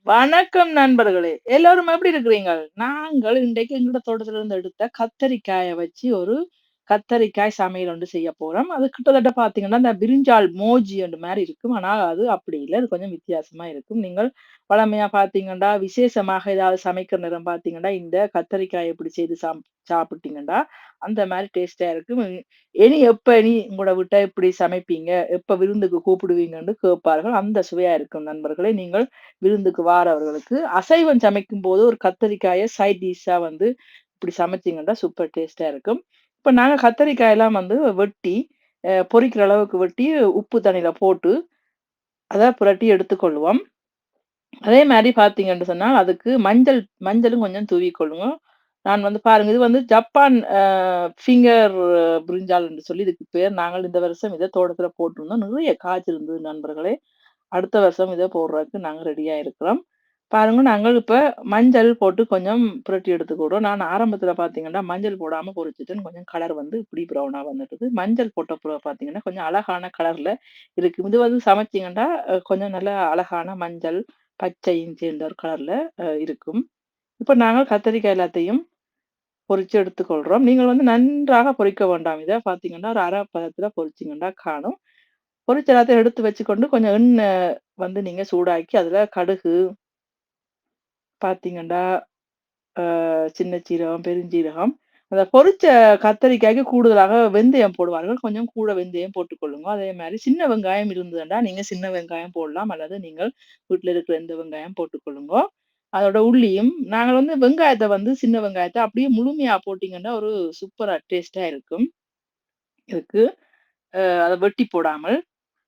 வணக்கம் நண்பர்களே! எல்லாரும் எப்படி இருக்கிறீங்கள்? நாங்கள் இன்றைக்கு எங்களோட தோட்டத்திலிருந்து எடுத்த கத்தரிக்காய வச்சு ஒரு கத்தரிக்காய் சமையல் ஒன்று செய்யப் போறோம். அது கிட்டத்தட்ட பார்த்தீங்கன்னா, இந்த பிரிஞ்சால் மோஜி அந்த மாரி இருக்கும். ஆனா அது அப்படி இல்ல. அது கொஞ்சம் வித்தியாசமா இருக்கும். நீங்கள் வழமையா பார்த்தீங்கன்னா, விசேஷமாக ஏதாவது சமைக்கிற நேரம் பார்த்தீங்கன்னா, இந்த கத்தரிக்காய இப்படி செய்து சாப்பிட்டீங்கன்னா, அந்த மாரி டேஸ்ட்டா இருக்கும். எப்ப உங்களோட வீட்ட இப்படி சமைப்பீங்க? எப்ப விருந்துக்கு கூப்பிடுவீங்கன்னு கேட்பார்கள். அந்த சுவையா இருக்கும் நண்பர்களே! நீங்கள் விருந்துக்கு வாரவர்களுக்கு அசைவம் சமைக்கும்போது ஒரு கத்தரிக்காய சைட் டிஷ்ஷா வந்து இப்படி சமைச்சீங்கன்னா சூப்பர் டேஸ்ட்டா இருக்கும். இப்ப நாங்க கத்தரிக்காயெல்லாம் வந்து வெட்டி, பொரிக்கிற அளவுக்கு வெட்டி, உப்பு தண்ணீல போட்டு, அத புரட்டி எடுத்துக்கொள்வோம். அதே மாரி பார்த்தீங்கன்னு சொன்னா, அதுக்கு மஞ்சளும் கொஞ்சம் தூவிக்கொள்ளுங்க. நான் வந்து பாருங்க, இது வந்து ஜப்பான் ஃபிங்கர் பிரிஞ்சால் என்று சொல்லி இதுக்கு பேர். நாங்கள் இந்த வருஷம் இத தோட்டத்துல போட்டிருந்தோம். நிறைய காய்ச்சிருந்தது நண்பர்களே! அடுத்த வருஷம் இத போடுறதுக்கு நாங்க ரெடியா இருக்கிறோம். பாருங்க, நாங்கள் இப்ப மஞ்சள் போட்டு கொஞ்சம் புரட்டி எடுத்துக்கிறோம். நான் ஆரம்பத்தில பார்த்தீங்கன்னா, மஞ்சள் போடாம பொரிச்சுட்டேன். கொஞ்சம் கலர் வந்து இப்படி ப்ரவுனா வந்துட்டுது. மஞ்சள் போட்ட பிறகு பார்த்தீங்கன்னா, கொஞ்சம் அழகான கலர்ல இருக்கு. இது வந்து சமைச்சீங்கன்னா, கொஞ்சம் நல்லா அழகான மஞ்சள், பச்சையும் சேர்ந்த ஒரு கலர்ல இருக்கும். இப்ப நாங்கள் கத்தரிக்காய் எல்லாத்தையும் பொரிச்சு எடுத்துக்கொள்றோம். நீங்கள் வந்து நன்றாக பொரிக்க வேண்டாம். இத பார்த்தீங்கன்னா, ஒரு அரை பதத்தில பொரிச்சீங்கன்னா காணும். பொரிச்ச எல்லாத்தையும் எடுத்து வச்சுக்கொண்டு, கொஞ்சம் எண்ணெய் வந்து நீங்க சூடாக்கி, அதுல கடுகு பார்த்தீங்கன்னா, சின்ன சீரகம், பெருஞ்சீரகம், அந்த பொரிச்ச கத்தரிக்காய்க்கு கூடுதலாக வெந்தயம் போடுவார்கள். கொஞ்சம் கூட வெந்தயம் போட்டுக்கொள்ளுங்க. அதே மாரி சின்ன வெங்காயம் இருந்ததுன்னா, நீங்க சின்ன வெங்காயம் போடலாம். அல்லது நீங்கள் வீட்ல இருக்கிற எந்த வெங்காயம் போட்டுக்கொள்ளுங்கோ. அதோட உள்ளியும் நாங்க வந்து வெங்காயத்த வந்து சின்ன வெங்காயத்த அப்படியே முழுமையா போட்டீங்கன்னா, ஒரு சூப்பரா டேஸ்ட்டா இருக்கும். இதுக்கு அத வெட்டி போடாமல்.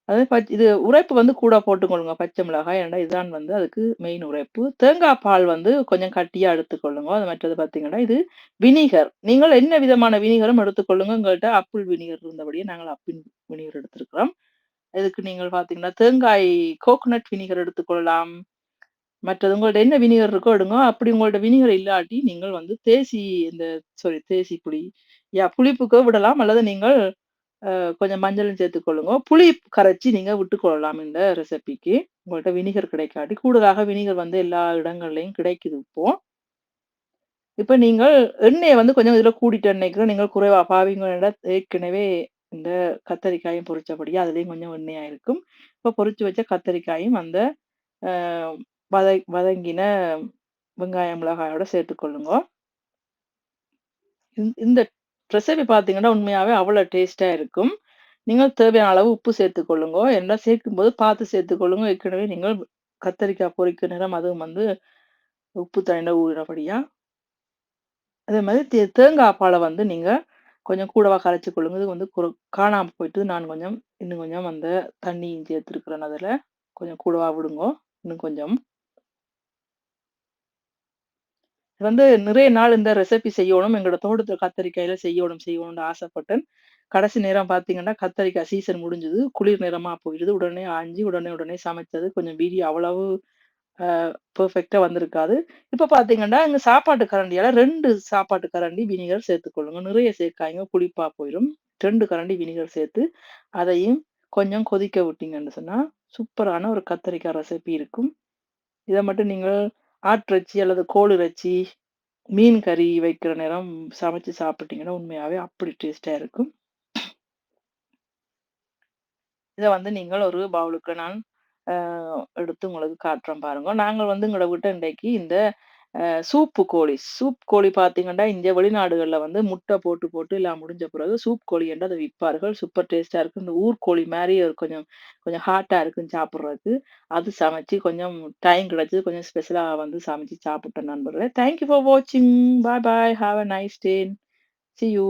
அது இது உரைப்பு வந்து கூட போட்டுக்கொள்ளுங்க. பச்சை மிளகாய். ஏன்னா இதுதான் வந்து அதுக்கு மெயின் உரைப்பு. தேங்காய் பால் வந்து கொஞ்சம் கட்டியா எடுத்துக்கொள்ளுங்க. அது மற்றது பார்த்தீங்கன்னா, இது வினிகர். நீங்கள் என்ன விதமான வினிகரும் எடுத்துக்கொள்ளுங்க. எங்கள்ட்ட ஆப்பிள் வினிகர் இருந்தபடியே நாங்கள் ஆப்பிள் வினிகர் எடுத்திருக்கிறோம். இதுக்கு நீங்கள் பார்த்தீங்கன்னா, தேங்காய் கோகனட் வினிகர் எடுத்துக்கொள்ளலாம். மற்றது உங்கள்ட்ட என்ன வினிகர் இருக்கோ எடுங்க. அப்படி உங்கள்ட்ட வினிகர் இல்லாட்டி, நீங்கள் வந்து இந்த தேசி புளி. புளிப்புக்கோ விடலாம். அல்லது நீங்கள் கொஞ்சம் மஞ்சளும் சேர்த்துக்கொள்ளுங்க. புளி கரைச்சு நீங்க விட்டுக்கொள்ளலாம் இந்த ரெசிபிக்கு. உங்கள்ட்ட வினிகர் கிடைக்காட்டி, கூடுதலாக வினிகர் வந்து எல்லா இடங்கள்லயும் கிடைக்குது இப்போ. இப்ப நீங்கள் எண்ணெய வந்து கொஞ்சம் இதுல கூட்டிட்டு நினைக்கிறேன். நீங்கள் குறைவா பாவிங்களோட ஏற்கனவே இந்த கத்தரிக்காயும் பொரிச்சபடியா அதுலயும் கொஞ்சம் எண்ணெயா இருக்கும். இப்ப பொரிச்சு வச்ச கத்தரிக்காயும் அந்த அ வதங்கின வெங்காயம், மிளகாயோட சேர்த்துக்கொள்ளுங்க. இந்த ரெசிபி பார்த்தீங்கன்னா, உண்மையாவே அவ்வளோ டேஸ்ட்டா இருக்கும். நீங்கள் தேவையான அளவு உப்பு சேர்த்துக்கொள்ளுங்கோ. எல்லாம் சேர்க்கும்போது பார்த்து சேர்த்துக்கொள்ளுங்க. ஏற்கனவே நீங்கள் கத்தரிக்காய் பொரிக்கிற நேரம் அதுவும் வந்து உப்பு தண்ணீல ஊறினபடியா. அதே மாதிரி தேங்காய் பால வந்து நீங்க கொஞ்சம் கூடவா கரைச்சு கொள்ளுங்க. இது வந்து காணாம போயிட்டு நான் இன்னும் கொஞ்சம் அந்த தண்ணியும் சேர்த்துருக்கிறேன் அதுல. கொஞ்சம் கூடவா விடுங்கோ. இன்னும் கொஞ்சம். வந்து நிறைய நாள் இந்த ரெசிபி செய்யணும். எங்களோட தோட்டத்துல கத்தரிக்காயில செய்யணும்னு ஆசைப்பட்டேன். கடைசி நேரம் பார்த்தீங்கன்னா, கத்தரிக்காய் சீசன் முடிஞ்சது. குளிர் நேரமா போயிடுது. உடனே ஆஞ்சு, உடனே சமைச்சது. கொஞ்சம் வீடியோ அவ்வளவு அ பெர்ஃபெக்ட்டா வந்திருக்காது. இப்ப பார்த்தீங்கன்னா, எங்க சாப்பாட்டு கரண்டியால 2 சாப்பாட்டு கரண்டி வினிகர் சேர்த்துக்கொள்ளுங்க. நிறைய சேர்க்காதீங்க. புளிப்பா போயிரும். 2 கரண்டி வினிகர் சேர்த்து, அதையும் கொஞ்சம் கொதிக்க விட்டீங்கன்னு சொன்னா, சூப்பரான ஒரு கத்தரிக்காய் ரெசிபி இருக்கும். இத மட்டும் நீங்கள் ஆட்டிறைச்சி அல்லது கோழி இறைச்சி, மீன் கறி வைக்கிற நேரம் சமைச்சு சாப்பிட்டீங்கன்னா, உண்மையாவே அப்படி டேஸ்ட்டா இருக்கும். இத வந்து நீங்கள் ஒரு பவுலுக்கு நான் அ எடுத்து உங்களுக்கு காட்டுறேன் பாருங்க. நாங்க வந்து எங்களோட வீட்ட இன்றைக்கு இந்த சூப் கோழி பார்த்தீங்கன்னா, இங்க வெளிநாடுகள்ல வந்து முட்டை போட்டு எல்லாம் முடிஞ்ச பிறகு சூப் கோழி என்று அத விப்பார்கள். சூப்பர் டேஸ்ட்டா இருக்கும். இந்த ஊர்க்கோழி மாரி ஒரு கொஞ்சம் கொஞ்சம் ஹார்ட்டா இருக்கும் சாப்பிடுறதுக்கு. அது சமைச்சு கொஞ்சம் டைம் கிடைச்சது. கொஞ்சம் ஸ்பெஷலா வந்து சமைச்சு சாப்பிட்டேன் நண்பர்களே. தேங்க் யூ ஃபார் வாட்சிங். Bye bye. Have a nice day. See you.